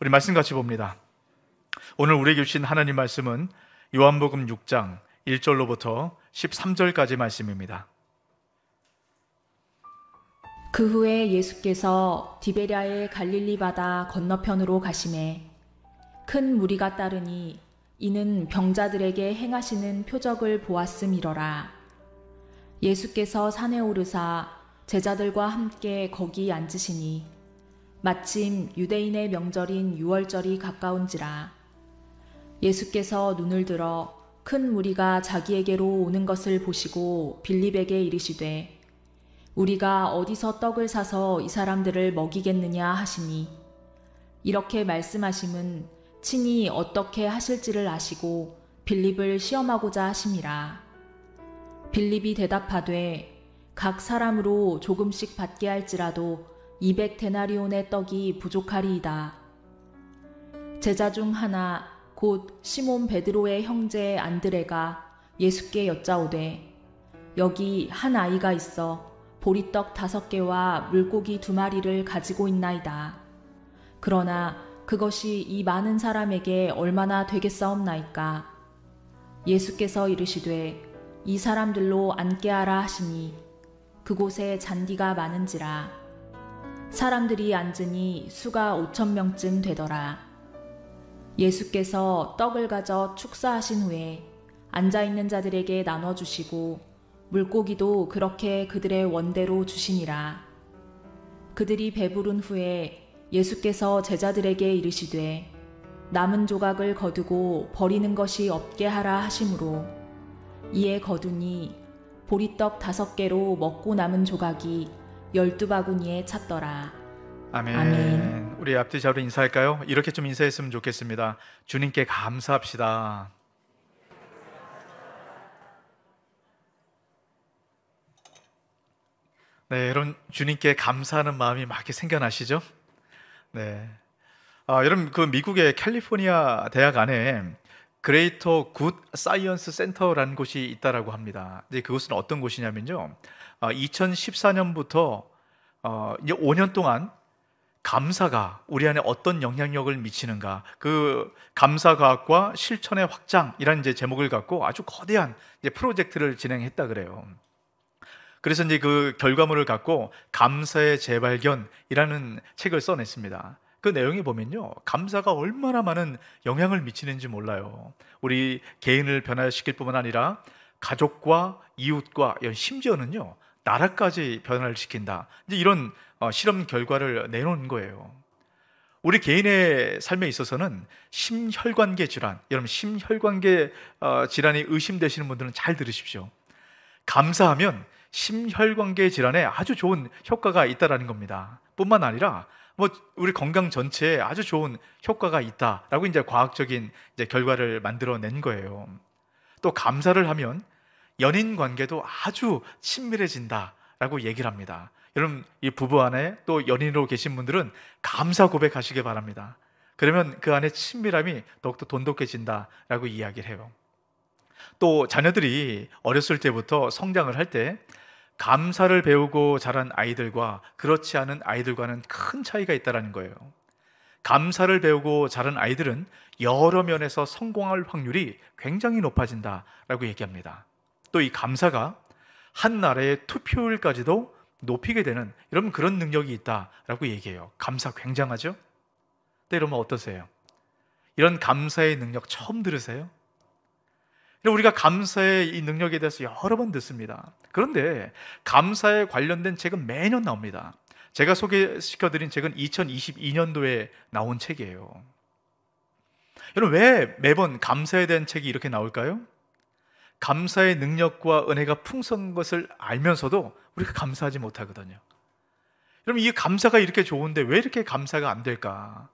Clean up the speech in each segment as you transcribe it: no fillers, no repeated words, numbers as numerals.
우리 말씀 같이 봅니다. 오늘 우리에게 주신 하나님 말씀은 요한복음 6장 1절로부터 13절까지 말씀입니다. 그 후에 예수께서 디베랴의 갈릴리 바다 건너편으로 가시매 큰 무리가 따르니 이는 병자들에게 행하시는 표적을 보았음이러라. 예수께서 산에 오르사 제자들과 함께 거기 앉으시니 마침 유대인의 명절인 유월절이 가까운지라. 예수께서 눈을 들어 큰 무리가 자기에게로 오는 것을 보시고 빌립에게 이르시되 우리가 어디서 떡을 사서 이 사람들을 먹이겠느냐 하시니 이렇게 말씀하심은 친히 어떻게 하실지를 아시고 빌립을 시험하고자 하심이라. 빌립이 대답하되 각 사람으로 조금씩 받게 할지라도 200데나리온의 떡이 부족하리이다. 제자 중 하나 곧 시몬 베드로의 형제 안드레가 예수께 여짜오되 여기 한 아이가 있어 보리떡 5개와 물고기 2마리를 가지고 있나이다. 그러나 그것이 이 많은 사람에게 얼마나 되겠사옵나이까. 예수께서 이르시되 이 사람들로 앉게 하라 하시니 그곳에 잔디가 많은지라. 사람들이 앉으니 수가 5,000명쯤 되더라. 예수께서 떡을 가져 축사하신 후에 앉아있는 자들에게 나눠주시고 물고기도 그렇게 그들의 원대로 주시니라. 그들이 배부른 후에 예수께서 제자들에게 이르시되 남은 조각을 거두고 버리는 것이 없게 하라 하심으로 이에 거두니 보리떡 5개로 먹고 남은 조각이 12바구니에 찼더라. 아멘. 아멘. 우리 앞뒤 자로 인사할까요? 이렇게 좀 인사했으면 좋겠습니다. 주님께 감사합시다. 네, 여러분 주님께 감사하는 마음이 막 이렇게 생겨나시죠? 네. 여러분 그 미국의 캘리포니아 대학 안에 그레이터 굿 사이언스 센터라는 곳이 있다라고 합니다. 이제 그곳은 어떤 곳이냐면요. 2014년부터 이제 5년 동안 감사가 우리 안에 어떤 영향력을 미치는가, 그 감사과학과 실천의 확장이라는 이제 제목을 갖고 아주 거대한 이제 프로젝트를 진행했다 그래요. 그래서 이제 그 결과물을 갖고 감사의 재발견이라는 책을 써냈습니다. 그 내용이 보면요, 감사가 얼마나 많은 영향을 미치는지 몰라요. 우리 개인을 변화시킬 뿐만 아니라 가족과 이웃과 심지어는요 나라까지 변화를 시킨다. 이제 이런 실험 결과를 내놓은 거예요. 우리 개인의 삶에 있어서는 심혈관계 질환, 여러분 심혈관계 질환이 의심되시는 분들은 잘 들으십시오. 감사하면 심혈관계 질환에 아주 좋은 효과가 있다라는 겁니다. 뿐만 아니라 우리 건강 전체에 아주 좋은 효과가 있다라고 이제 과학적인 이제 결과를 만들어낸 거예요. 또 감사를 하면 연인 관계도 아주 친밀해진다라고 얘기를 합니다. 여러분 이 부부 안에 또 연인으로 계신 분들은 감사 고백하시기 바랍니다. 그러면 그 안에 친밀함이 더욱더 돈독해진다라고 이야기를 해요. 또 자녀들이 어렸을 때부터 성장을 할 때 감사를 배우고 자란 아이들과 그렇지 않은 아이들과는 큰 차이가 있다는 거예요. 감사를 배우고 자란 아이들은 여러 면에서 성공할 확률이 굉장히 높아진다라고 얘기합니다. 또 이 감사가 한 나라의 투표율까지도 높이게 되는 여러분 그런 능력이 있다라고 얘기해요. 감사 굉장하죠? 근데 여러분 어떠세요? 이런 감사의 능력 처음 들으세요? 우리가 감사의 이 능력에 대해서 여러 번 듣습니다. 그런데 감사에 관련된 책은 매년 나옵니다. 제가 소개시켜드린 책은 2022년도에 나온 책이에요. 여러분 왜 매번 감사에 대한 책이 이렇게 나올까요? 감사의 능력과 은혜가 풍성한 것을 알면서도 우리가 감사하지 못하거든요. 여러분 이 감사가 이렇게 좋은데 왜 이렇게 감사가 안 될까?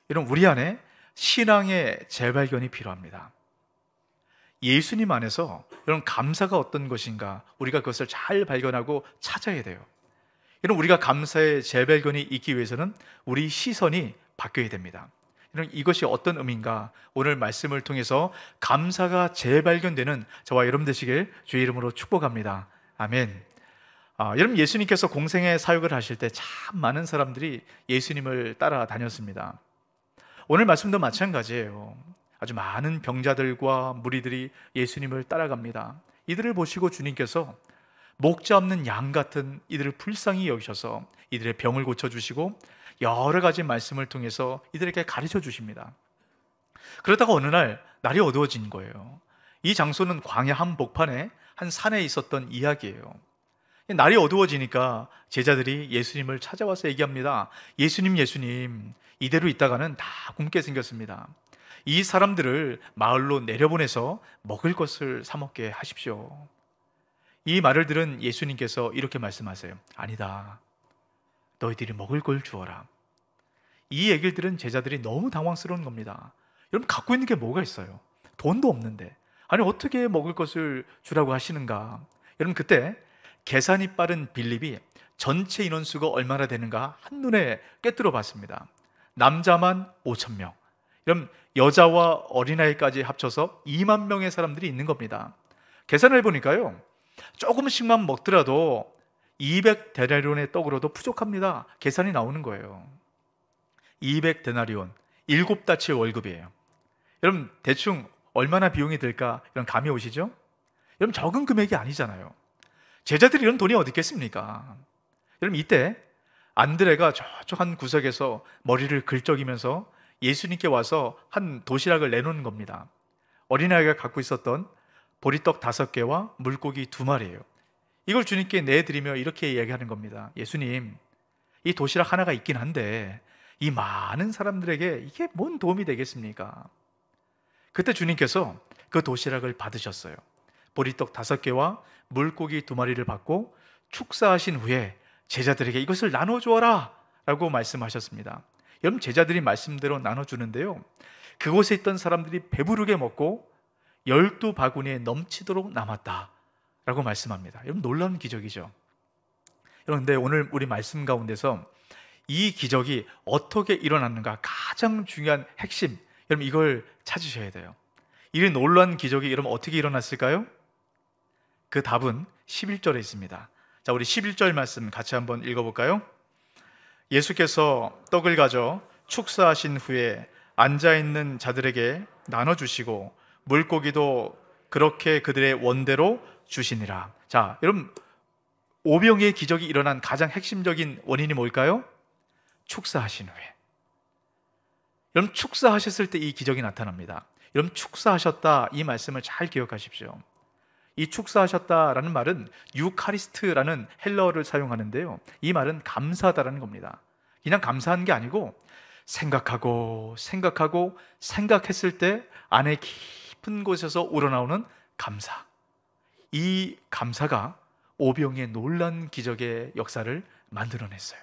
여러분 우리 안에 신앙의 재발견이 필요합니다. 예수님 안에서 여러분 감사가 어떤 것인가 우리가 그것을 잘 발견하고 찾아야 돼요. 여러분 우리가 감사의 재발견이 있기 위해서는 우리 시선이 바뀌어야 됩니다. 여러분 이것이 어떤 의미인가 오늘 말씀을 통해서 감사가 재발견되는 저와 여러분 되시길 주의 이름으로 축복합니다. 아멘. 여러분 예수님께서 공생의 사역을 하실 때 참 많은 사람들이 예수님을 따라다녔습니다. 오늘 말씀도 마찬가지예요. 아주 많은 병자들과 무리들이 예수님을 따라갑니다. 이들을 보시고 주님께서 목자 없는 양 같은 이들을 불쌍히 여기셔서 이들의 병을 고쳐주시고 여러 가지 말씀을 통해서 이들에게 가르쳐 주십니다. 그러다가 어느 날 날이 어두워진 거예요. 이 장소는 광야 한복판에 한 산에 있었던 이야기예요. 날이 어두워지니까 제자들이 예수님을 찾아와서 얘기합니다. 예수님, 예수님, 이대로 있다가는 다 굶게 생겼습니다. 이 사람들을 마을로 내려보내서 먹을 것을 사 먹게 하십시오. 이 말을 들은 예수님께서 이렇게 말씀하세요. 아니다. 너희들이 먹을 걸 주어라. 이 얘기를 들은 제자들이 너무 당황스러운 겁니다. 여러분, 갖고 있는 게 뭐가 있어요? 돈도 없는데. 아니, 어떻게 먹을 것을 주라고 하시는가? 여러분, 그때 계산이 빠른 빌립이 전체 인원수가 얼마나 되는가 한눈에 꿰뚫어 봤습니다. 남자만 5,000명. 그럼 여자와 어린아이까지 합쳐서 2만 명의 사람들이 있는 겁니다. 계산을 해보니까요, 조금씩만 먹더라도 200데나리온의 떡으로도 부족합니다. 계산이 나오는 거예요. 200데나리온, 7달치의 월급이에요. 여러분, 대충 얼마나 비용이 들까? 이런 감이 오시죠? 여러분, 적은 금액이 아니잖아요. 제자들이 이런 돈이 어디 있겠습니까? 여러분, 이때 안드레가 저쪽 한 구석에서 머리를 긁적이면서 예수님께 와서 한 도시락을 내놓는 겁니다. 어린아이가 갖고 있었던 보리떡 5개와 물고기 2마리예요. 이걸 주님께 내드리며 이렇게 얘기하는 겁니다. 예수님, 이 도시락 하나가 있긴 한데 이 많은 사람들에게 이게 뭔 도움이 되겠습니까? 그때 주님께서 그 도시락을 받으셨어요. 보리떡 5개와 물고기 2마리를 받고 축사하신 후에 제자들에게 이것을 나눠주어라 라고 말씀하셨습니다. 여러분, 제자들이 말씀대로 나눠주는데요, 그곳에 있던 사람들이 배부르게 먹고 12바구니에 넘치도록 남았다 라고 말씀합니다. 여러분, 놀라운 기적이죠. 여러분, 근데 오늘 우리 말씀 가운데서 이 기적이 어떻게 일어났는가, 가장 중요한 핵심, 여러분 이걸 찾으셔야 돼요. 이 놀라운 기적이 여러분 어떻게 일어났을까요? 그 답은 11절에 있습니다. 자, 우리 11절 말씀 같이 한번 읽어볼까요? 예수께서 떡을 가져 축사하신 후에 앉아있는 자들에게 나눠주시고 물고기도 그렇게 그들의 원대로 주시니라. 자, 여러분, 오병이의 기적이 일어난 가장 핵심적인 원인이 뭘까요? 축사하신 후에. 여러분, 축사하셨을 때 이 기적이 나타납니다. 여러분, 축사하셨다, 이 말씀을 잘 기억하십시오. 이 축사하셨다라는 말은 유카리스트라는 헬라어를 사용하는데요, 이 말은 감사하다라는 겁니다. 그냥 감사한 게 아니고 생각하고 생각했을 때 안에 깊은 곳에서 우러나오는 감사. 이 감사가 오병이의 놀란 기적의 역사를 만들어냈어요.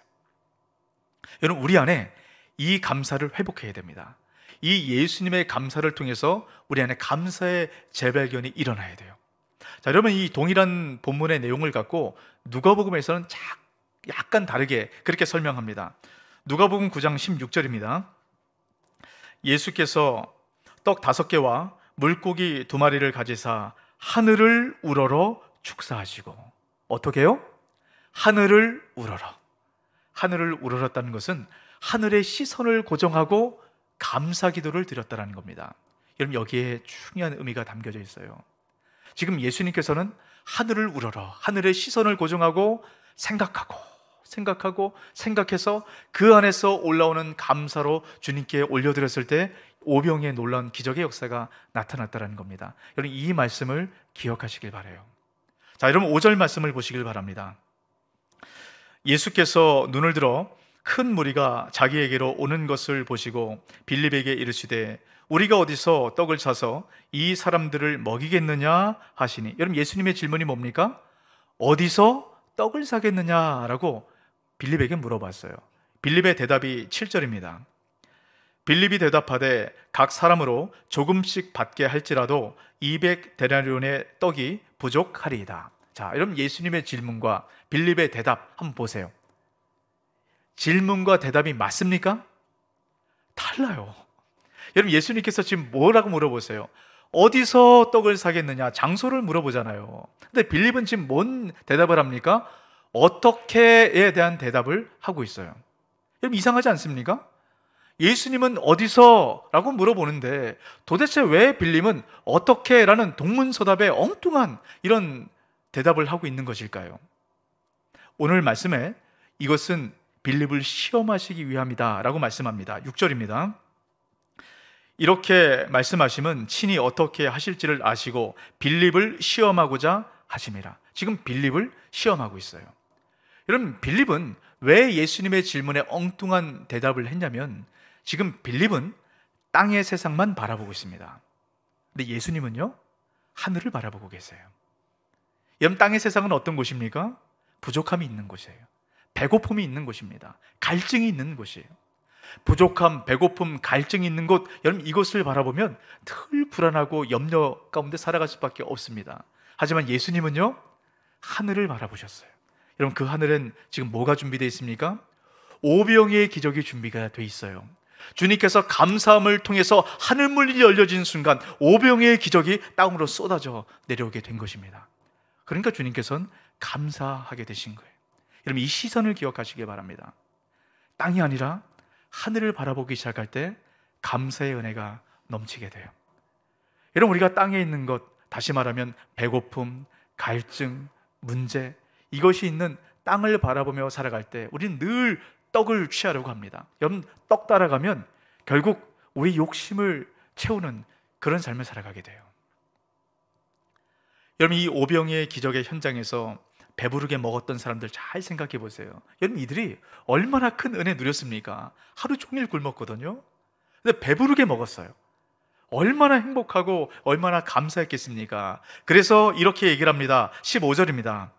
여러분, 우리 안에 이 감사를 회복해야 됩니다. 이 예수님의 감사를 통해서 우리 안에 감사의 재발견이 일어나야 돼요. 자, 여러분, 이 동일한 본문의 내용을 갖고 누가복음에서는 약간 다르게 그렇게 설명합니다. 누가복음 9장 16절입니다. 예수께서 떡 5개와 물고기 2마리를 가지사 하늘을 우러러 축사하시고. 어떻게 해요? 하늘을 우러러. 하늘을 우러렀다는 것은 하늘의 시선을 고정하고 감사 기도를 드렸다는 겁니다. 여러분, 여기에 중요한 의미가 담겨져 있어요. 지금 예수님께서는 하늘을 우러러, 하늘의 시선을 고정하고 생각해서 그 안에서 올라오는 감사로 주님께 올려드렸을 때 오병이의 놀라운 기적의 역사가 나타났다는 겁니다. 여러분, 이 말씀을 기억하시길 바라요. 자, 여러분, 5절 말씀을 보시길 바랍니다. 예수께서 눈을 들어 큰 무리가 자기에게로 오는 것을 보시고 빌립에게 이르시되 우리가 어디서 떡을 사서 이 사람들을 먹이겠느냐 하시니. 여러분, 예수님의 질문이 뭡니까? 어디서 떡을 사겠느냐라고 빌립에게 물어봤어요. 빌립의 대답이 7절입니다. 빌립이 대답하되 각 사람으로 조금씩 받게 할지라도 200데나리온의 떡이 부족하리이다. 자, 여러분, 예수님의 질문과 빌립의 대답 한번 보세요. 질문과 대답이 맞습니까? 달라요. 여러분, 예수님께서 지금 뭐라고 물어보세요? 어디서 떡을 사겠느냐? 장소를 물어보잖아요. 근데 빌립은 지금 뭔 대답을 합니까? 어떻게에 대한 대답을 하고 있어요. 여러분, 이상하지 않습니까? 예수님은 어디서? 라고 물어보는데 도대체 왜 빌림은 어떻게? 라는 동문서답의 엉뚱한 이런 대답을 하고 있는 것일까요? 오늘 말씀에 이것은 빌립을 시험하시기 위함이다 라고 말씀합니다. 6절입니다. 이렇게 말씀하시면 친히 어떻게 하실지를 아시고 빌립을 시험하고자 하심이라. 지금 빌립을 시험하고 있어요. 여러분, 빌립은 왜 예수님의 질문에 엉뚱한 대답을 했냐면 지금 빌립은 땅의 세상만 바라보고 있습니다. 근데 예수님은요, 하늘을 바라보고 계세요. 여러분, 땅의 세상은 어떤 곳입니까? 부족함이 있는 곳이에요. 배고픔이 있는 곳입니다. 갈증이 있는 곳이에요. 부족함, 배고픔, 갈증이 있는 곳, 여러분 이곳을 바라보면 늘 불안하고 염려 가운데 살아갈 수밖에 없습니다. 하지만 예수님은요, 하늘을 바라보셨어요. 여러분, 그 하늘엔 지금 뭐가 준비되어 있습니까? 오병이의 기적이 준비가 되어 있어요. 주님께서 감사함을 통해서 하늘문이 열려진 순간 오병이의 기적이 땅으로 쏟아져 내려오게 된 것입니다. 그러니까 주님께서는 감사하게 되신 거예요. 여러분, 이 시선을 기억하시기 바랍니다. 땅이 아니라 하늘을 바라보기 시작할 때 감사의 은혜가 넘치게 돼요. 여러분, 우리가 땅에 있는 것, 다시 말하면 배고픔, 갈증, 문제, 이것이 있는 땅을 바라보며 살아갈 때 우리는 늘 떡을 취하려고 합니다. 여러분, 떡 따라가면 결국 우리 욕심을 채우는 그런 삶을 살아가게 돼요. 여러분, 이 오병이의 기적의 현장에서 배부르게 먹었던 사람들 잘 생각해 보세요. 여러분, 이들이 얼마나 큰 은혜 누렸습니까? 하루 종일 굶었거든요. 근데 배부르게 먹었어요. 얼마나 행복하고 얼마나 감사했겠습니까? 그래서 이렇게 얘기를 합니다. 15절입니다.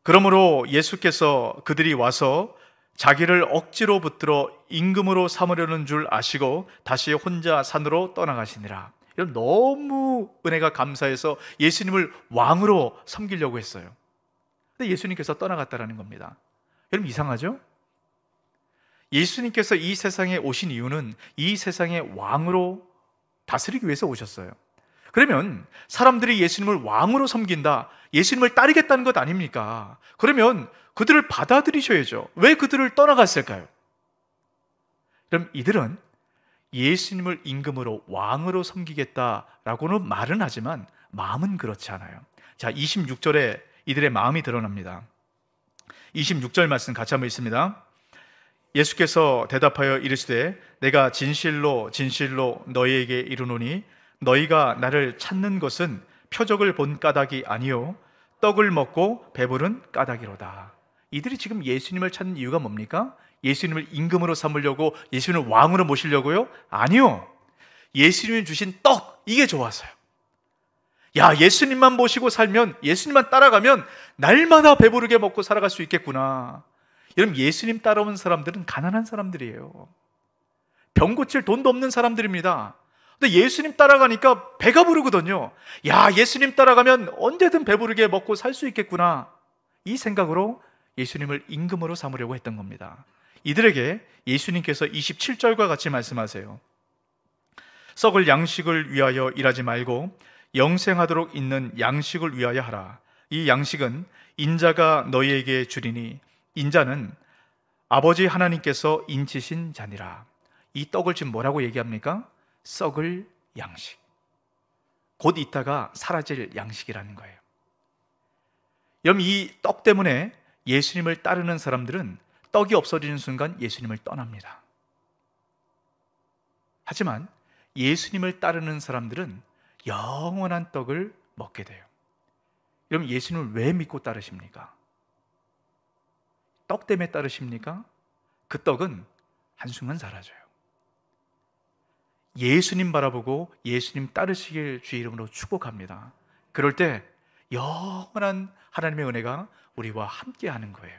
그러므로 예수께서 그들이 와서 자기를 억지로 붙들어 임금으로 삼으려는 줄 아시고 다시 혼자 산으로 떠나가시니라. 이런 너무 은혜가 감사해서 예수님을 왕으로 섬기려고 했어요. 근데 예수님께서 떠나갔다라는 겁니다. 여러분, 이상하죠? 예수님께서 이 세상에 오신 이유는 이 세상의 왕으로 다스리기 위해서 오셨어요. 그러면 사람들이 예수님을 왕으로 섬긴다, 예수님을 따르겠다는 것 아닙니까? 그러면 그들을 받아들이셔야죠. 왜 그들을 떠나갔을까요? 그럼 이들은 예수님을 임금으로 왕으로 섬기겠다라고는 말은 하지만 마음은 그렇지 않아요. 자, 26절에 이들의 마음이 드러납니다. 26절 말씀 같이 한번 읽습니다. 예수께서 대답하여 이르시되 내가 진실로 진실로 너희에게 이르노니 너희가 나를 찾는 것은 표적을 본 까닭이 아니요 떡을 먹고 배부른 까닭이로다. 이들이 지금 예수님을 찾는 이유가 뭡니까? 예수님을 임금으로 삼으려고, 예수님을 왕으로 모시려고요? 아니요, 예수님이 주신 떡, 이게 좋았어요. 야, 예수님만 모시고 살면, 예수님만 따라가면 날마다 배부르게 먹고 살아갈 수 있겠구나. 여러분, 예수님 따라오는 사람들은 가난한 사람들이에요. 병 고칠 돈도 없는 사람들입니다. 근데 예수님 따라가니까 배가 부르거든요. 야, 예수님 따라가면 언제든 배부르게 먹고 살 수 있겠구나. 이 생각으로 예수님을 임금으로 삼으려고 했던 겁니다. 이들에게 예수님께서 27절과 같이 말씀하세요. 썩을 양식을 위하여 일하지 말고 영생하도록 있는 양식을 위하여 하라. 이 양식은 인자가 너희에게 주리니 인자는 아버지 하나님께서 인치신 자니라. 이 떡을 지금 뭐라고 얘기합니까? 썩을 양식, 곧 있다가 사라질 양식이라는 거예요. 여러분, 이 떡 때문에 예수님을 따르는 사람들은 떡이 없어지는 순간 예수님을 떠납니다. 하지만 예수님을 따르는 사람들은 영원한 떡을 먹게 돼요. 여러분, 예수님을 왜 믿고 따르십니까? 떡 때문에 따르십니까? 그 떡은 한순간 사라져요. 예수님 바라보고 예수님 따르시길 주의 이름으로 축복합니다. 그럴 때 영원한 하나님의 은혜가 우리와 함께 하는 거예요.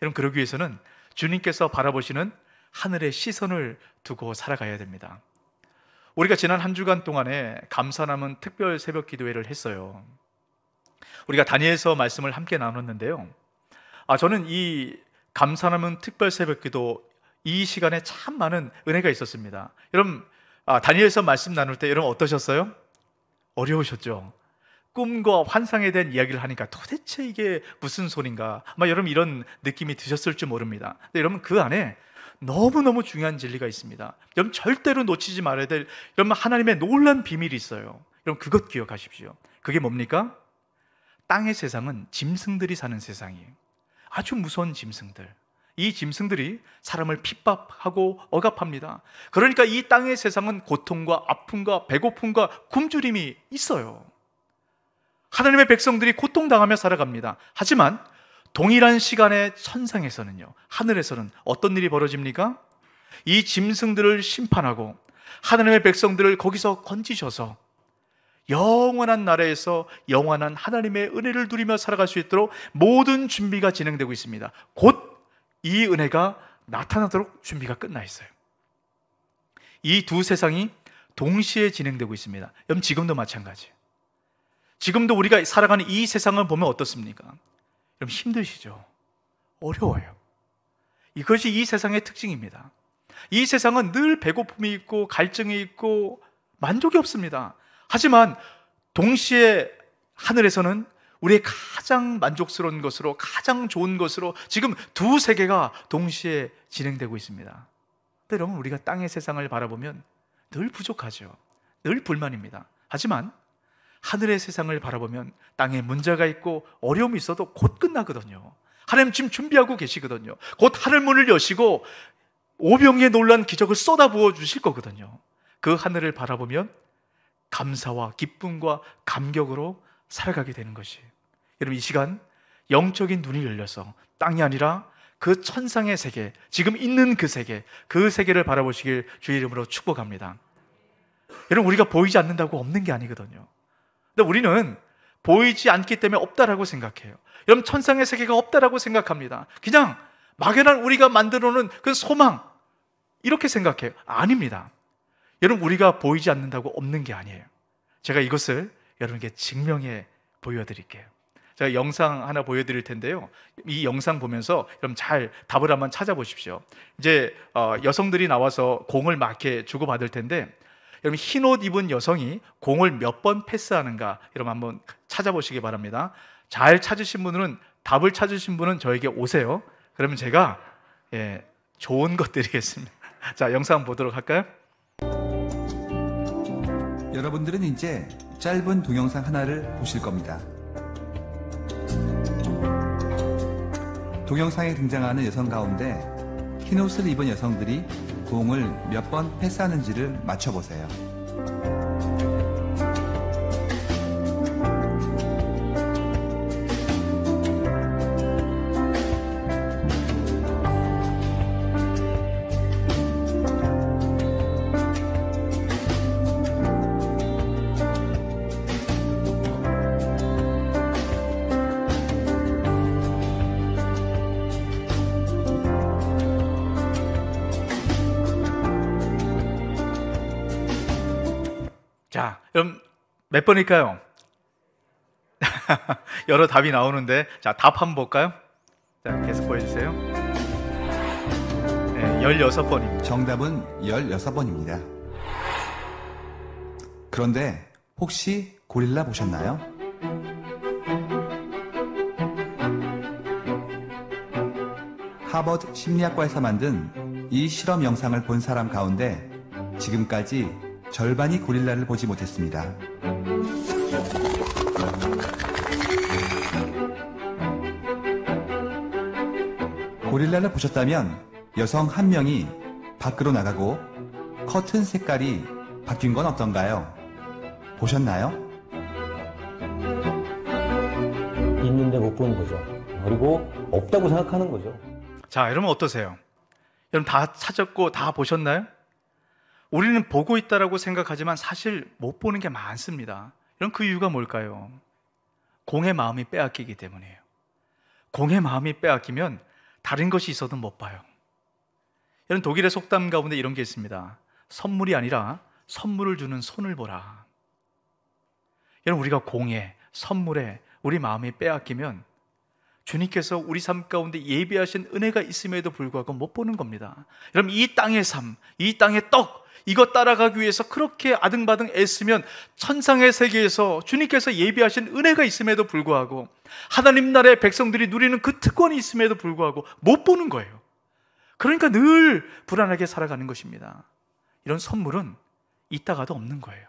여러분, 그러기 위해서는 주님께서 바라보시는 하늘의 시선을 두고 살아가야 됩니다. 우리가 지난 한 주간 동안에 감사 남은 특별 새벽 기도회를 했어요. 우리가 다니엘서 말씀을 함께 나눴는데요. 저는 이 감사 남은 특별 새벽 기도, 이 시간에 참 많은 은혜가 있었습니다. 여러분, 다니엘서 말씀 나눌 때 여러분 어떠셨어요? 어려우셨죠? 꿈과 환상에 대한 이야기를 하니까 도대체 이게 무슨 소린가? 아마 여러분 이런 느낌이 드셨을지 모릅니다. 근데 여러분, 그 안에 너무너무 중요한 진리가 있습니다. 여러분 절대로 놓치지 말아야 될 여러분 하나님의 놀라운 비밀이 있어요. 여러분 그것 기억하십시오. 그게 뭡니까? 땅의 세상은 짐승들이 사는 세상이에요. 아주 무서운 짐승들. 이 짐승들이 사람을 핍박하고 억압합니다. 그러니까 이 땅의 세상은 고통과 아픔과 배고픔과 굶주림이 있어요. 하나님의 백성들이 고통당하며 살아갑니다. 하지만 동일한 시간의 천상에서는요, 하늘에서는 어떤 일이 벌어집니까? 이 짐승들을 심판하고 하나님의 백성들을 거기서 건지셔서 영원한 나라에서 영원한 하나님의 은혜를 누리며 살아갈 수 있도록 모든 준비가 진행되고 있습니다. 곧 이 은혜가 나타나도록 준비가 끝나 있어요. 이 두 세상이 동시에 진행되고 있습니다. 여러분 지금도 마찬가지예요. 지금도 우리가 살아가는 이 세상을 보면 어떻습니까? 여러분 힘드시죠? 어려워요. 이것이 이 세상의 특징입니다. 이 세상은 늘 배고픔이 있고 갈증이 있고 만족이 없습니다. 하지만 동시에 하늘에서는 우리의 가장 만족스러운 것으로, 가장 좋은 것으로 지금 두 세계가 동시에 진행되고 있습니다. 근데 여러분 우리가 땅의 세상을 바라보면 늘 부족하죠. 늘 불만입니다. 하지만 하늘의 세상을 바라보면 땅에 문제가 있고 어려움이 있어도 곧 끝나거든요. 하나님 지금 준비하고 계시거든요. 곧 하늘문을 여시고 오병이의 놀란 기적을 쏟아부어 주실 거거든요. 그 하늘을 바라보면 감사와 기쁨과 감격으로 살아가게 되는 것이에요. 여러분 이 시간 영적인 눈이 열려서 땅이 아니라 그 천상의 세계, 지금 있는 그 세계를 바라보시길 주의 이름으로 축복합니다. 여러분 우리가 보이지 않는다고 없는 게 아니거든요. 근데 우리는 보이지 않기 때문에 없다라고 생각해요. 여러분 천상의 세계가 없다라고 생각합니다. 그냥 막연한 우리가 만들어 놓은 그 소망 이렇게 생각해요. 아닙니다. 여러분 우리가 보이지 않는다고 없는 게 아니에요. 제가 이것을 여러분께 증명해 보여드릴게요. 제가 영상 하나 보여드릴 텐데요. 이 영상 보면서 여러분 잘 답을 한번 찾아보십시오. 이제 여성들이 나와서 공을 막 이렇게 주고받을 텐데 여러분 흰 옷 입은 여성이 공을 몇 번 패스하는가 여러분 한번 찾아보시기 바랍니다. 잘 찾으신 분은 답을 찾으신 분은 저에게 오세요. 그러면 제가 좋은 것 드리겠습니다. 자 영상 보도록 할까요? 여러분들은 이제 짧은 동영상 하나를 보실 겁니다. 동영상에 등장하는 여성 가운데 흰옷을 입은 여성들이 공을 몇 번 패스하는지를 맞춰보세요. 자, 여러분 몇 번일까요? 여러 답이 나오는데 자, 답 한번 볼까요? 자, 계속 보여주세요. 네, 16번입니다. 정답은 16번입니다. 그런데 혹시 고릴라 보셨나요? 하버드 심리학과에서 만든 이 실험 영상을 본 사람 가운데 지금까지 절반이 고릴라를 보지 못했습니다. 고릴라를 보셨다면 여성 한 명이 밖으로 나가고 커튼 색깔이 바뀐 건 어떤가요? 보셨나요? 있는데 못 보는 거죠. 그리고 없다고 생각하는 거죠. 자, 여러분 어떠세요? 여러분 다 찾았고 다 보셨나요? 우리는 보고 있다라고 생각하지만 사실 못 보는 게 많습니다. 여러분 그 이유가 뭘까요? 공의 마음이 빼앗기기 때문이에요. 공의 마음이 빼앗기면 다른 것이 있어도 못 봐요. 여러분 독일의 속담 가운데 이런 게 있습니다. 선물이 아니라 선물을 주는 손을 보라. 여러분 우리가 공에, 선물에 우리 마음이 빼앗기면 주님께서 우리 삶 가운데 예비하신 은혜가 있음에도 불구하고 못 보는 겁니다. 여러분 이 땅의 삶, 이 땅의 떡 이것 따라가기 위해서 그렇게 아등바등 애쓰면 천상의 세계에서 주님께서 예비하신 은혜가 있음에도 불구하고 하나님 나라의 백성들이 누리는 그 특권이 있음에도 불구하고 못 보는 거예요. 그러니까 늘 불안하게 살아가는 것입니다. 이런 선물은 있다가도 없는 거예요.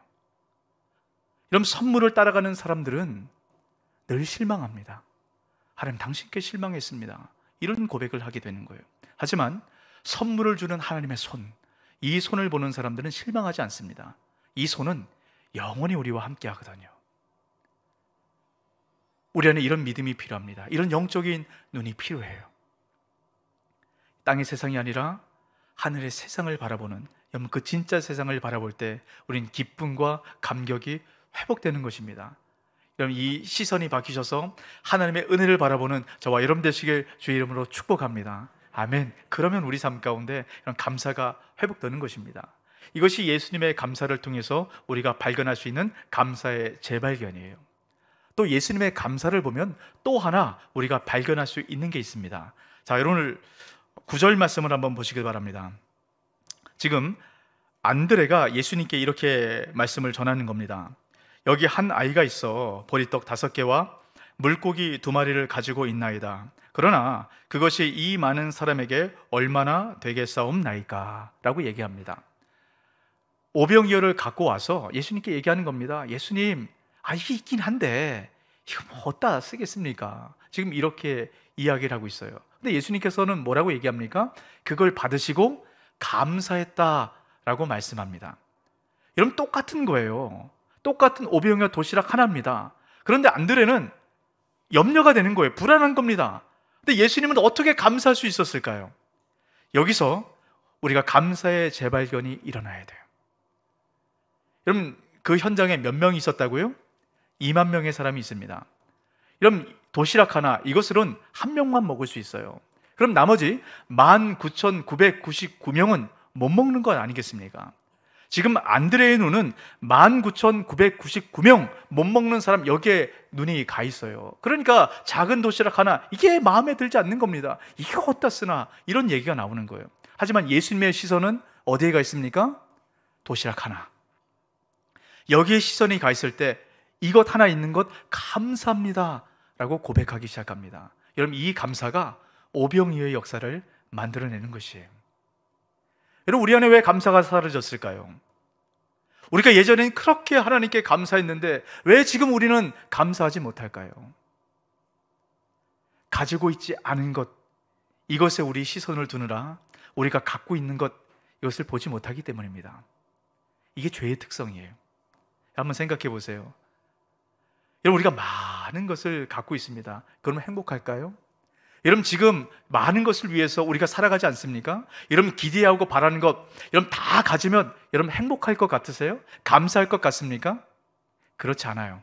이런 선물을 따라가는 사람들은 늘 실망합니다. 하나님, 당신께 실망했습니다. 이런 고백을 하게 되는 거예요. 하지만 선물을 주는 하나님의 손, 이 손을 보는 사람들은 실망하지 않습니다. 이 손은 영원히 우리와 함께 하거든요. 우리 안에 이런 믿음이 필요합니다. 이런 영적인 눈이 필요해요. 땅의 세상이 아니라 하늘의 세상을 바라보는, 여러분, 그 진짜 세상을 바라볼 때 우린 기쁨과 감격이 회복되는 것입니다. 여러분, 이 시선이 바뀌셔서 하나님의 은혜를 바라보는 저와 여러분 되시길 주의 이름으로 축복합니다. 아멘. 그러면 우리 삶 가운데 이런 감사가 회복되는 것입니다. 이것이 예수님의 감사를 통해서 우리가 발견할 수 있는 감사의 재발견이에요. 또 예수님의 감사를 보면 또 하나 우리가 발견할 수 있는 게 있습니다. 자, 여러분 9절 말씀을 한번 보시길 바랍니다. 지금 안드레가 예수님께 이렇게 말씀을 전하는 겁니다. 여기 한 아이가 있어 보리떡 5개와 물고기 2마리를 가지고 있나이다. 그러나 그것이 이 많은 사람에게 얼마나 되겠사옵나이까? 라고 얘기합니다. 오병이어를 갖고 와서 예수님께 얘기하는 겁니다. 예수님, 이게 있긴 한데 이거 뭐 어디다 쓰겠습니까? 지금 이렇게 이야기를 하고 있어요. 근데 예수님께서는 뭐라고 얘기합니까? 그걸 받으시고 감사했다라고 말씀합니다. 여러분, 똑같은 거예요. 똑같은 오병이어 도시락 하나입니다. 그런데 안드레는 염려가 되는 거예요. 불안한 겁니다. 근데 예수님은 어떻게 감사할 수 있었을까요? 여기서 우리가 감사의 재발견이 일어나야 돼요. 여러분, 그 현장에 몇 명이 있었다고요? 2만 명의 사람이 있습니다. 여러분, 도시락 하나, 이것으로는 한 명만 먹을 수 있어요. 그럼 나머지 19,999명은 못 먹는 것 아니겠습니까? 지금 안드레의 눈은 19,999명 못 먹는 사람, 여기에 눈이 가 있어요. 그러니까 작은 도시락 하나, 이게 마음에 들지 않는 겁니다. 이거 어디다 쓰나, 이런 얘기가 나오는 거예요. 하지만 예수님의 시선은 어디에 가 있습니까? 도시락 하나. 여기에 시선이 가 있을 때 이것 하나 있는 것 감사합니다 라고 고백하기 시작합니다. 여러분, 이 감사가 오병이어의 역사를 만들어내는 것이에요. 여러분, 우리 안에 왜 감사가 사라졌을까요? 우리가 예전엔 그렇게 하나님께 감사했는데 왜 지금 우리는 감사하지 못할까요? 가지고 있지 않은 것, 이것에 우리 시선을 두느라 우리가 갖고 있는 것, 이것을 보지 못하기 때문입니다. 이게 죄의 특성이에요. 한번 생각해 보세요. 여러분, 우리가 많은 것을 갖고 있습니다. 그러면 행복할까요? 여러분, 지금 많은 것을 위해서 우리가 살아가지 않습니까? 여러분, 기대하고 바라는 것, 여러분 다 가지면 여러분 행복할 것 같으세요? 감사할 것 같습니까? 그렇지 않아요.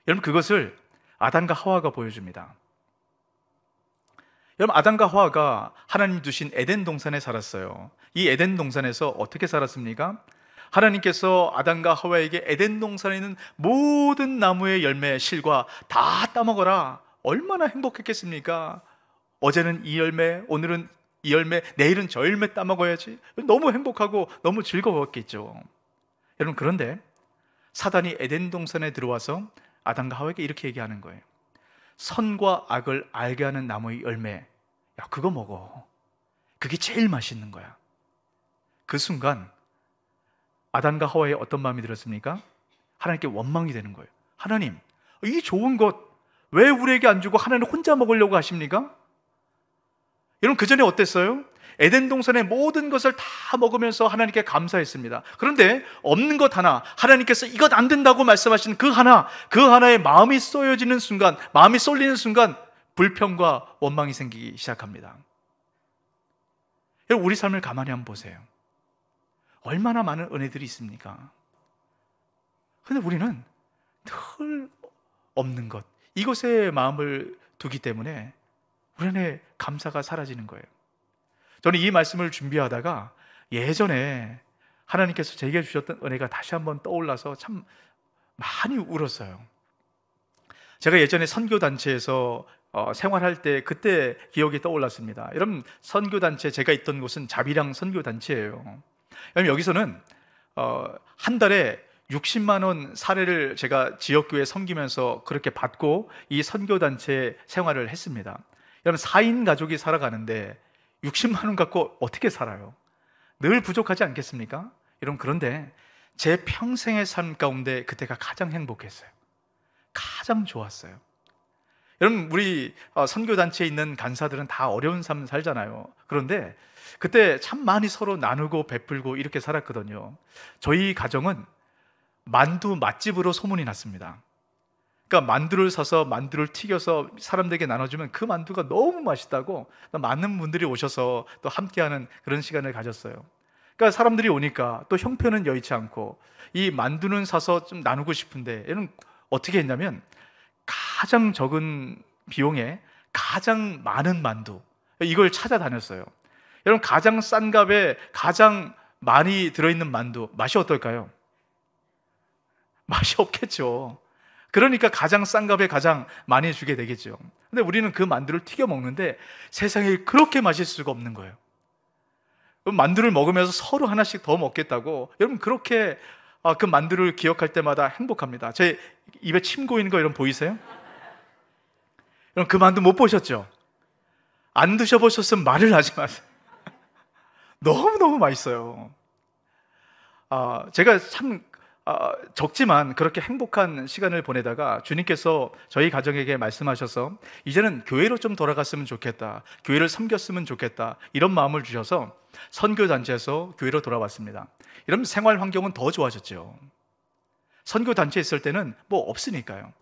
여러분, 그것을 아담과 하와가 보여줍니다. 여러분, 아담과 하와가 하나님 두신 에덴 동산에 살았어요. 이 에덴 동산에서 어떻게 살았습니까? 하나님께서 아담과 하와에게 에덴 동산에 있는 모든 나무의 열매, 실과 다 따먹어라. 얼마나 행복했겠습니까? 어제는 이 열매, 오늘은 이 열매, 내일은 저 열매 따먹어야지. 너무 행복하고 너무 즐거웠겠죠. 여러분, 그런데 사단이 에덴 동산에 들어와서 아담과 하와에게 이렇게 얘기하는 거예요. 선과 악을 알게 하는 나무의 열매, 야, 그거 먹어. 그게 제일 맛있는 거야. 그 순간 아담과 하와의 어떤 마음이 들었습니까? 하나님께 원망이 되는 거예요. 하나님, 이 좋은 것 왜 우리에게 안 주고 하나님 혼자 먹으려고 하십니까? 여러분, 그 전에 어땠어요? 에덴 동산의 모든 것을 다 먹으면서 하나님께 감사했습니다. 그런데 없는 것 하나, 하나님께서 이것 안 된다고 말씀하신 그 하나의 마음이 쏘여지는 순간, 마음이 쏠리는 순간 불평과 원망이 생기기 시작합니다. 여러분, 우리 삶을 가만히 한번 보세요. 얼마나 많은 은혜들이 있습니까? 그런데 우리는 늘 없는 것, 이것에 마음을 두기 때문에 우리 안에 감사가 사라지는 거예요. 저는 이 말씀을 준비하다가 예전에 하나님께서 제게 주셨던 은혜가 다시 한번 떠올라서 참 많이 울었어요. 제가 예전에 선교단체에서 생활할 때 그때 기억이 떠올랐습니다. 여러분, 선교단체, 제가 있던 곳은 자비랑 선교단체예요. 여기서는 한 달에 60만 원 사례를 제가 지역교회 섬기면서 그렇게 받고 이 선교단체 생활을 했습니다. 여러분, 4인 가족이 살아가는데 60만 원 갖고 어떻게 살아요? 늘 부족하지 않겠습니까? 여러분, 그런데 제 평생의 삶 가운데 그때가 가장 행복했어요. 가장 좋았어요. 여러분, 우리 선교단체에 있는 간사들은 다 어려운 삶 살잖아요. 그런데 그때 참 많이 서로 나누고 베풀고 이렇게 살았거든요. 저희 가정은 만두 맛집으로 소문이 났습니다. 그러니까 만두를 사서 만두를 튀겨서 사람들에게 나눠주면 그 만두가 너무 맛있다고 많은 분들이 오셔서 또 함께하는 그런 시간을 가졌어요. 그러니까 사람들이 오니까 또 형편은 여의치 않고 이 만두는 사서 좀 나누고 싶은데, 얘는 어떻게 했냐면 가장 적은 비용에 가장 많은 만두, 이걸 찾아다녔어요. 여러분, 가장 싼 값에 가장 많이 들어있는 만두, 맛이 어떨까요? 맛이 없겠죠. 그러니까 가장 싼 값에 가장 많이 주게 되겠죠. 근데 우리는 그 만두를 튀겨 먹는데 세상에 그렇게 맛있을 수가 없는 거예요. 만두를 먹으면서 서로 하나씩 더 먹겠다고, 여러분, 그렇게 그 만두를 기억할 때마다 행복합니다. 제 입에 침 고이는 거 여러분 보이세요? 여러분, 그 만두 못 보셨죠? 안 드셔보셨으면 말을 하지 마세요. 너무너무 맛있어요. 제가 참 적지만 그렇게 행복한 시간을 보내다가 주님께서 저희 가정에게 말씀하셔서 이제는 교회로 좀 돌아갔으면 좋겠다, 교회를 섬겼으면 좋겠다, 이런 마음을 주셔서 선교단체에서 교회로 돌아왔습니다. 이러면 생활 환경은 더 좋아졌죠. 선교단체에 있을 때는 뭐 없으니까요.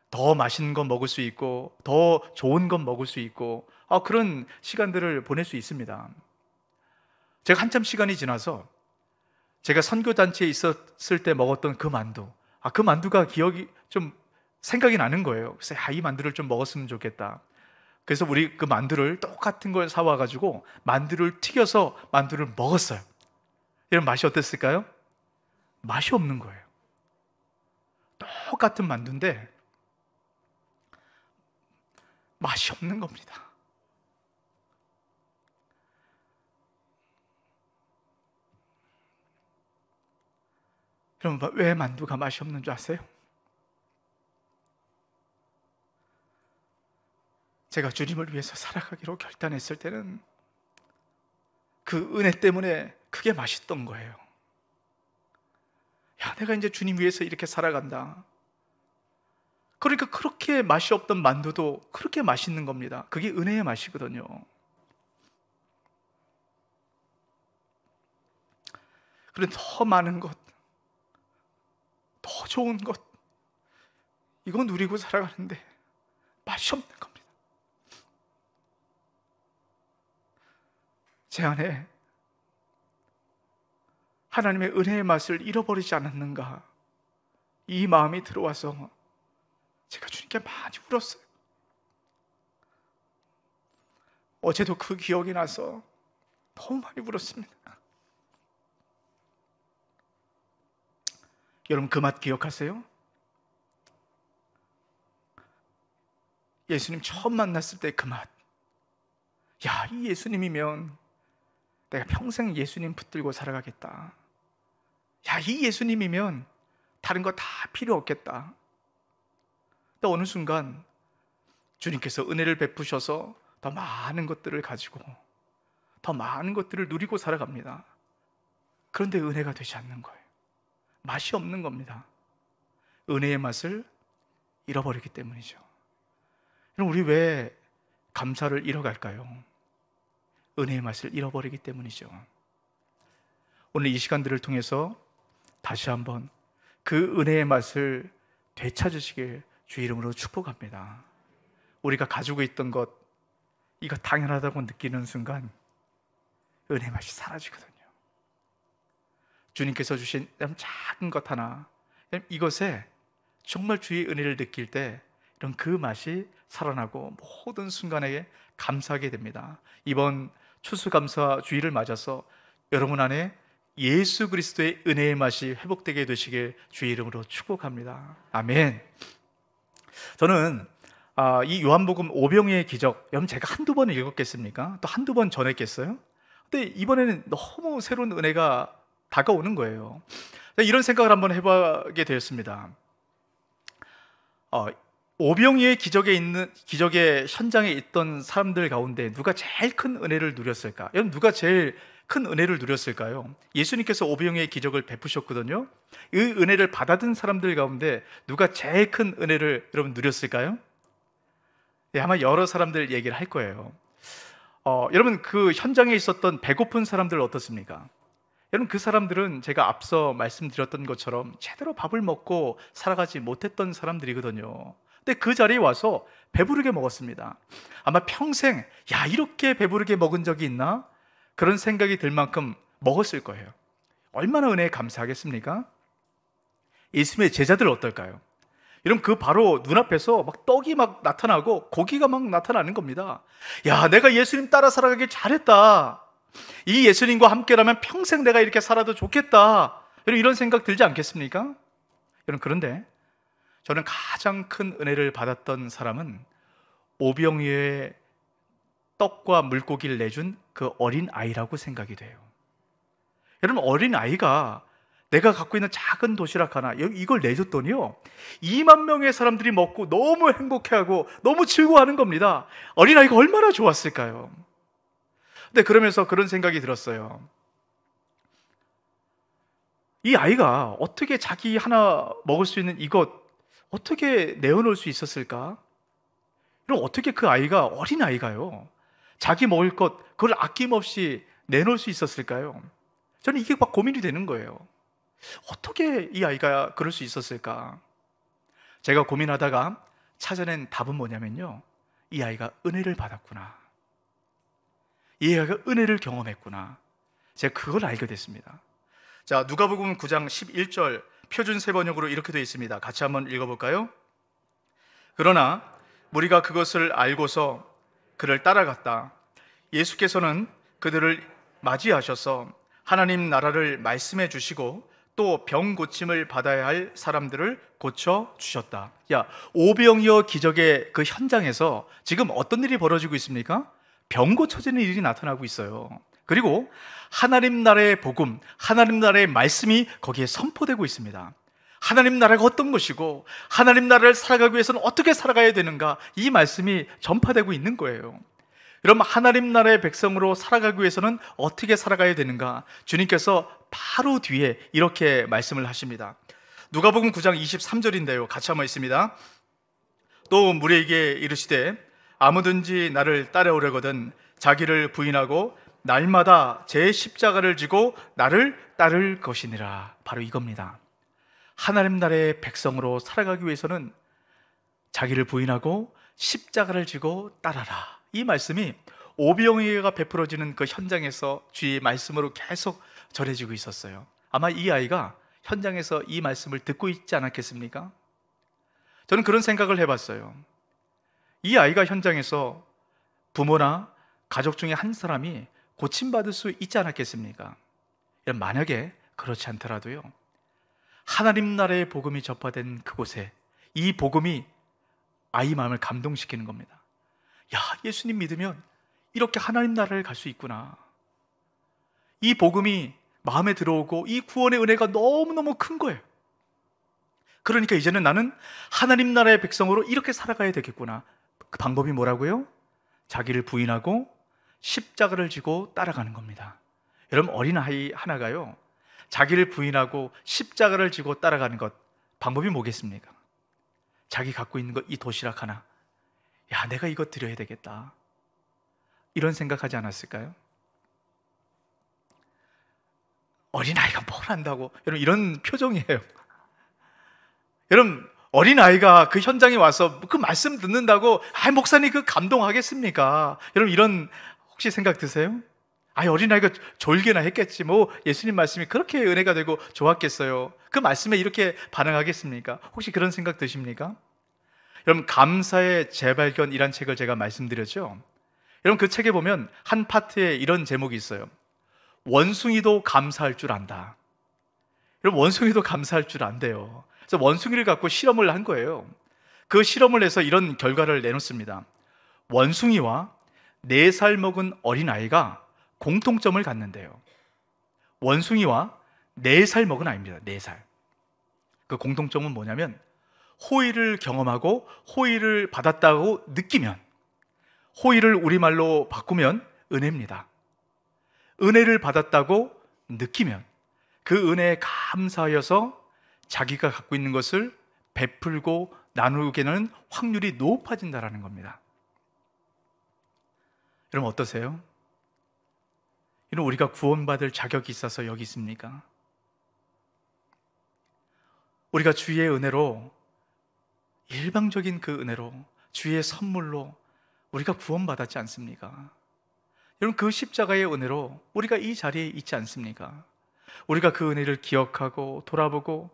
더 맛있는 거 먹을 수 있고 더 좋은 건 먹을 수 있고 그런 시간들을 보낼 수 있습니다. 제가 한참 시간이 지나서 제가 선교단체에 있었을 때 먹었던 그 만두, 그 만두가 기억이 좀 생각이 나는 거예요. 그래서 이 만두를 좀 먹었으면 좋겠다. 그래서 우리 그 만두를 똑같은 걸 사와가지고 만두를 튀겨서 만두를 먹었어요. 이런 맛이 어땠을까요? 맛이 없는 거예요. 똑같은 만두인데 맛이 없는 겁니다. 여러분, 왜 만두가 맛이 없는 줄 아세요? 제가 주님을 위해서 살아가기로 결단했을 때는 그 은혜 때문에 그게 맛있던 거예요. 야, 내가 이제 주님 위해서 이렇게 살아간다. 그러니까 그렇게 맛이 없던 만두도 그렇게 맛있는 겁니다. 그게 은혜의 맛이거든요. 그런데 더 많은 것, 더 좋은 것, 이거 누리고 살아가는데 맛이 없는 겁니다. 제 안에 하나님의 은혜의 맛을 잃어버리지 않았는가, 이 마음이 들어와서 제가 주님께 많이 울었어요. 어제도 그 기억이 나서 너무 많이 울었습니다. 여러분, 그 맛 기억하세요? 예수님 처음 만났을 때 그 맛. 야, 이 예수님이면 내가 평생 예수님 붙들고 살아가겠다. 야, 이 예수님이면 다른 거 다 필요 없겠다. 또 어느 순간 주님께서 은혜를 베푸셔서 더 많은 것들을 가지고 더 많은 것들을 누리고 살아갑니다. 그런데 은혜가 되지 않는 거예요. 맛이 없는 겁니다. 은혜의 맛을 잃어버리기 때문이죠. 그럼 우리 왜 감사를 잃어갈까요? 은혜의 맛을 잃어버리기 때문이죠. 오늘 이 시간들을 통해서 다시 한번 그 은혜의 맛을 되찾으시길 주의 이름으로 축복합니다. 우리가 가지고 있던 것, 이거 당연하다고 느끼는 순간 은혜의 맛이 사라지거든요. 주님께서 주신 작은 것 하나, 이것에 정말 주의 은혜를 느낄 때 이런 그 맛이 살아나고 모든 순간에 감사하게 됩니다. 이번 추수감사 주일을 맞아서 여러분 안에 예수 그리스도의 은혜의 맛이 회복되게 되시길 주의 이름으로 축복합니다. 아멘. 저는 이 요한복음 오병이의 기적, 여러분 제가 한두 번 읽었겠습니까? 또 한두 번 전했겠어요? 근데 이번에는 너무 새로운 은혜가 다가오는 거예요. 이런 생각을 한번 해보게 되었습니다. 오병이의 기적의 현장에 있던 사람들 가운데 누가 제일 큰 은혜를 누렸을까? 여러분, 누가 제일 큰 은혜를 누렸을까요? 예수님께서 오병이의 기적을 베푸셨거든요. 이 은혜를 받아든 사람들 가운데 누가 제일 큰 은혜를 여러분 누렸을까요? 네, 아마 여러 사람들 얘기를 할 거예요. 여러분, 그 현장에 있었던 배고픈 사람들 어떻습니까? 여러분, 그 사람들은 제가 앞서 말씀드렸던 것처럼 제대로 밥을 먹고 살아가지 못했던 사람들이거든요. 근데 그 자리에 와서 배부르게 먹었습니다. 아마 평생 이렇게 배부르게 먹은 적이 있나? 그런 생각이 들 만큼 먹었을 거예요. 얼마나 은혜에 감사하겠습니까? 예수님의 제자들 어떨까요? 여러분, 그 바로 눈앞에서 막 떡이 막 나타나고 고기가 막 나타나는 겁니다. 내가 예수님 따라 살아가길 잘했다. 이 예수님과 함께라면 평생 내가 이렇게 살아도 좋겠다. 여러분, 이런 생각 들지 않겠습니까? 여러분, 그런데 저는 가장 큰 은혜를 받았던 사람은 오병이어의 떡과 물고기를 내준 그 어린 아이라고 생각이 돼요. 여러분, 어린 아이가 내가 갖고 있는 작은 도시락 하나 이걸 내줬더니요 2만 명의 사람들이 먹고 너무 행복해하고 너무 즐거워하는 겁니다. 어린아이가 얼마나 좋았을까요? 근데 그러면서 그런 생각이 들었어요. 이 아이가 어떻게 자기 하나 먹을 수 있는 이것 어떻게 내어놓을 수 있었을까? 그럼 어떻게 그 아이가, 어린아이가요 자기 먹을 것 그걸 아낌없이 내놓을 수 있었을까요? 저는 이게 막 고민이 되는 거예요. 어떻게 이 아이가 그럴 수 있었을까? 제가 고민하다가 찾아낸 답은 뭐냐면요, 이 아이가 은혜를 받았구나, 이 아이가 은혜를 경험했구나, 제가 그걸 알게 됐습니다. 자, 누가복음 9장 11절 표준 세번역으로 이렇게 되어 있습니다. 같이 한번 읽어볼까요? 그러나 무리가 그것을 알고서 그를 따라갔다. 예수께서는 그들을 맞이하셔서 하나님 나라를 말씀해 주시고 또 병 고침을 받아야 할 사람들을 고쳐 주셨다. 오병이어 기적의 그 현장에서 지금 어떤 일이 벌어지고 있습니까? 병 고쳐지는 일이 나타나고 있어요. 그리고 하나님 나라의 복음, 하나님 나라의 말씀이 거기에 선포되고 있습니다. 하나님 나라가 어떤 것이고 하나님 나라를 살아가기 위해서는 어떻게 살아가야 되는가, 이 말씀이 전파되고 있는 거예요. 여러분, 하나님 나라의 백성으로 살아가기 위해서는 어떻게 살아가야 되는가, 주님께서 바로 뒤에 이렇게 말씀을 하십니다. 누가복음 9장 23절인데요 같이 한번 있습니다. 또 무리에게 이르시되 아무든지 나를 따라오려거든 자기를 부인하고 날마다 제 십자가를 지고 나를 따를 것이니라. 바로 이겁니다. 하나님 나라의 백성으로 살아가기 위해서는 자기를 부인하고 십자가를 지고 따라라. 이 말씀이 오병이어가 베풀어지는 그 현장에서 주의 말씀으로 계속 전해지고 있었어요. 아마 이 아이가 현장에서 이 말씀을 듣고 있지 않았겠습니까? 저는 그런 생각을 해봤어요. 이 아이가 현장에서 부모나 가족 중에 한 사람이 고침받을 수 있지 않았겠습니까? 만약에 그렇지 않더라도요, 하나님 나라의 복음이 전파된 그곳에 이 복음이 아이 마음을 감동시키는 겁니다. 예수님 믿으면 이렇게 하나님 나라를 갈 수 있구나. 이 복음이 마음에 들어오고 이 구원의 은혜가 너무너무 큰 거예요. 그러니까 이제는 나는 하나님 나라의 백성으로 이렇게 살아가야 되겠구나. 그 방법이 뭐라고요? 자기를 부인하고 십자가를 지고 따라가는 겁니다. 여러분, 어린아이 하나가요 자기를 부인하고 십자가를 지고 따라가는 것, 방법이 뭐겠습니까? 자기 갖고 있는 것, 이 도시락 하나, 내가 이거 드려야 되겠다, 이런 생각하지 않았을까요? 어린아이가 뭘 안다고, 여러분, 이런 표정이에요. 여러분, 어린아이가 그 현장에 와서 그 말씀 듣는다고 목사님 그 감동하겠습니까? 여러분, 이런 혹시 생각 드세요? 어린아이가 졸게나 했겠지, 예수님 말씀이 그렇게 은혜가 되고 좋았겠어요, 그 말씀에 이렇게 반응하겠습니까? 혹시 그런 생각 드십니까? 여러분, 감사의 재발견이란 책을 제가 말씀드렸죠. 여러분, 그 책에 보면 한 파트에 이런 제목이 있어요. 원숭이도 감사할 줄 안다. 여러분, 원숭이도 감사할 줄 안대요. 그래서 원숭이를 갖고 실험을 한 거예요. 그 실험을 해서 이런 결과를 내놓습니다. 원숭이와 4살 먹은 어린아이가 공통점을 갖는데요. 원숭이와 4살 먹은 아이입니다. 4살. 그 공통점은 뭐냐면 호의를 경험하고 호의를 받았다고 느끼면, 호의를 우리말로 바꾸면 은혜입니다. 은혜를 받았다고 느끼면 그 은혜에 감사하여서 자기가 갖고 있는 것을 베풀고 나누게 되는 확률이 높아진다는 겁니다. 여러분 어떠세요? 이런 우리가 구원받을 자격이 있어서 여기 있습니까? 우리가 주의 은혜로, 일방적인 그 은혜로, 주의 선물로 우리가 구원받았지 않습니까? 여러분 그 십자가의 은혜로 우리가 이 자리에 있지 않습니까? 우리가 그 은혜를 기억하고 돌아보고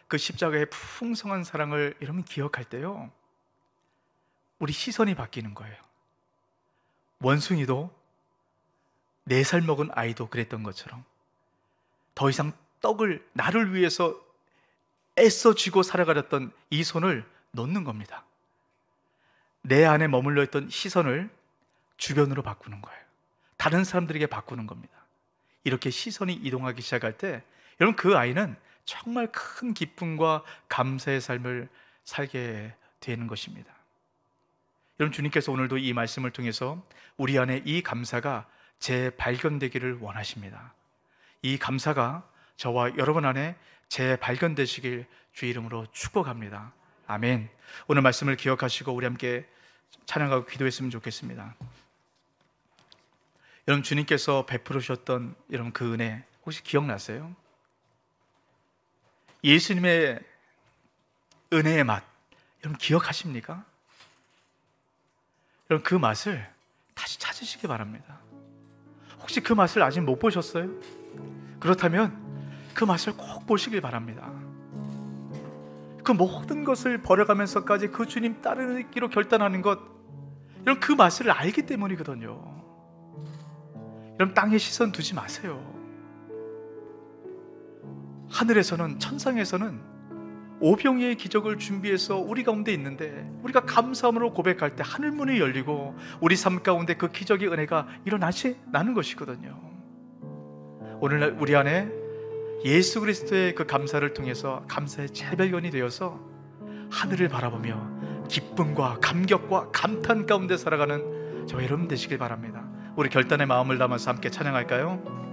그 십자가의 풍성한 사랑을 여러분 기억할 때요, 우리 시선이 바뀌는 거예요. 원숭이도 4살 먹은 아이도 그랬던 것처럼 더 이상 떡을 나를 위해서 애써 쥐고 살아가렸던 이 손을 놓는 겁니다. 내 안에 머물러 있던 시선을 주변으로 바꾸는 거예요. 다른 사람들에게 바꾸는 겁니다. 이렇게 시선이 이동하기 시작할 때 여러분 그 아이는 정말 큰 기쁨과 감사의 삶을 살게 되는 것입니다. 여러분 주님께서 오늘도 이 말씀을 통해서 우리 안에 이 감사가 재발견되기를 원하십니다. 이 감사가 저와 여러분 안에 재발견되시길 주의 이름으로 축복합니다. 아멘. 오늘 말씀을 기억하시고 우리 함께 찬양하고 기도했으면 좋겠습니다. 여러분 주님께서 베풀으셨던 여러분 그 은혜 혹시 기억나세요? 예수님의 은혜의 맛 여러분 기억하십니까? 여러분 그 맛을 다시 찾으시기 바랍니다. 혹시 그 맛을 아직 못 보셨어요? 그렇다면 그 맛을 꼭 보시길 바랍니다. 그 모든 것을 버려가면서까지 그 주님 따르기로 결단하는 것, 여러분 그 맛을 알기 때문이거든요. 여러분 땅에 시선 두지 마세요. 하늘에서는, 천상에서는 오병이의 기적을 준비해서 우리 가운데 있는데 우리가 감사함으로 고백할 때 하늘문이 열리고 우리 삶 가운데 그 기적의 은혜가 일어나는 것이거든요. 오늘날 우리 안에 예수 그리스도의 그 감사를 통해서 감사의 재발견이 되어서 하늘을 바라보며 기쁨과 감격과 감탄 가운데 살아가는 저와 여러분 되시길 바랍니다. 우리 결단의 마음을 담아서 함께 찬양할까요?